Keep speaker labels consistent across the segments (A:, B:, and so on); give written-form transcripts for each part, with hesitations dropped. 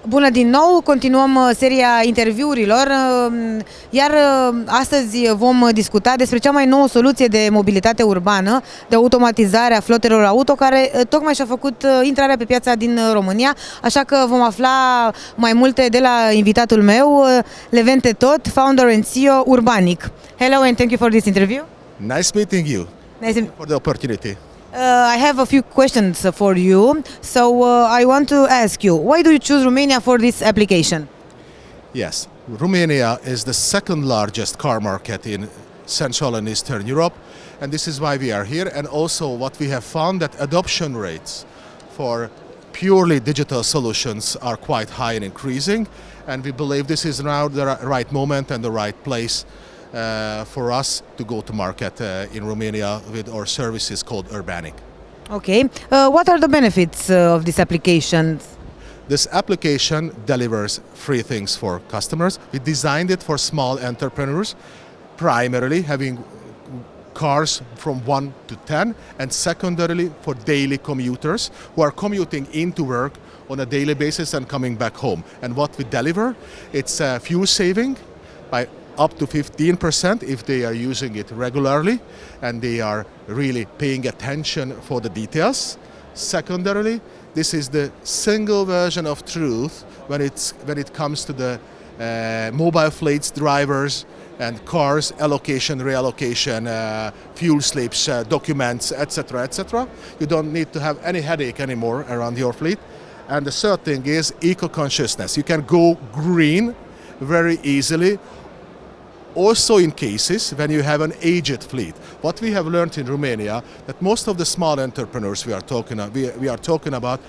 A: Bună din nou, continuăm seria interviurilor, iar astăzi vom discuta despre cea mai nouă soluție de mobilitate urbană, de automatizare a flotelor auto, care tocmai și-a făcut intrarea pe piața din România, așa că vom afla mai multe de la invitatul meu, Levente Tóth, founder and CEO Urbaniqe. Hello and thank you for this interview.
B: Nice meeting you.
A: Nice
B: for the opportunity.
A: I have a few questions for you. So I want to ask you, why do you choose Romania for this application?
B: Yes, Romania is the second largest car market in Central and Eastern Europe, and this is why we are here. And also what we have found that adoption rates for purely digital solutions are quite high and increasing, and we believe this is now the right moment and the right place for us to go to market in Romania with our services called Urbaniqe.
A: Okay. What are the benefits of this application?
B: This application delivers three things for customers. We designed it for small entrepreneurs, primarily having cars from 1 to 10, and secondarily for daily commuters who are commuting into work on a daily basis and coming back home. And what we deliver, it's fuel saving by up to 15% if they are using it regularly and they are really paying attention for the details. Secondarily, this is the single version of truth when it comes to the mobile fleets, drivers and cars, allocation, reallocation, fuel slips, documents, etc., etc. You don't need to have any headache anymore around your fleet. And the third thing is eco-consciousness. You can go green very easily, also in cases when you have an aged fleet. What we have learned in Romania, that most of the small entrepreneurs we are talking about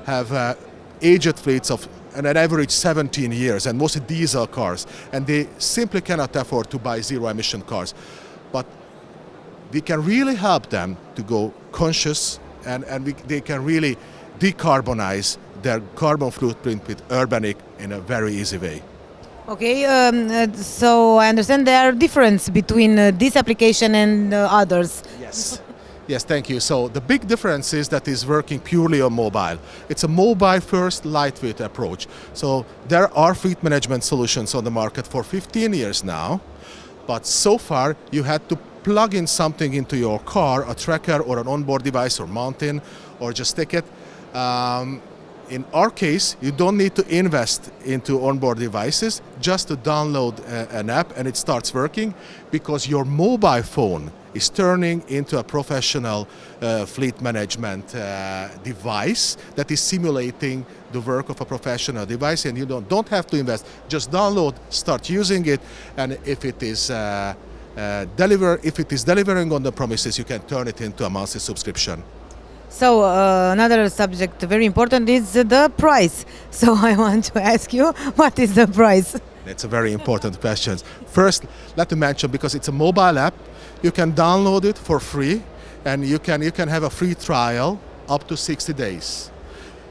B: have aged fleets of an average 17 years, and mostly diesel cars, and they simply cannot afford to buy zero-emission cars. But we can really help them to go conscious, and they can really decarbonize their carbon footprint with Urbaniqe in a very easy way.
A: Okay, so I understand there are differences between this application and others.
B: Yes. Yes, thank you. So the big difference is that it's working purely on mobile. It's a mobile-first, lightweight approach. So there are fleet management solutions on the market for 15 years now, but so far you had to plug in something into your car, a tracker or an onboard device or mountain, or just stick it. In our case, you don't need to invest into onboard devices, just to download an app and it starts working, because your mobile phone is turning into a professional fleet management device that is simulating the work of a professional device, and you don't have to invest. Just download, start using it, and if it is delivering on the promises, you can turn it into a monthly subscription.
A: So another subject very important is the price. So I want to ask you, what is the price?
B: It's a very important question. First, let me mention, because it's a mobile app, you can download it for free, and you can have a free trial up to 60 days.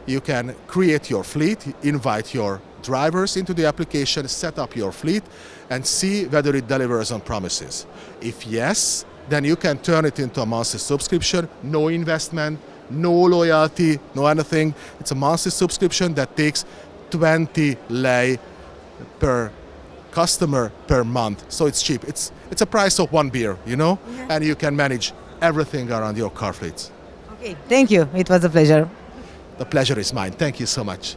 B: You can create your fleet, invite your drivers into the application, set up your fleet, and see whether it delivers on promises. If yes, then you can turn it into a monthly subscription, no investment, no loyalty, no anything. It's a monthly subscription that takes 20 lei per customer per month. So it's cheap. It's a price of one beer, you know? Yeah. And you can manage everything around your car fleets.
A: Okay, thank you. It was a pleasure.
B: The pleasure is mine. Thank you so much.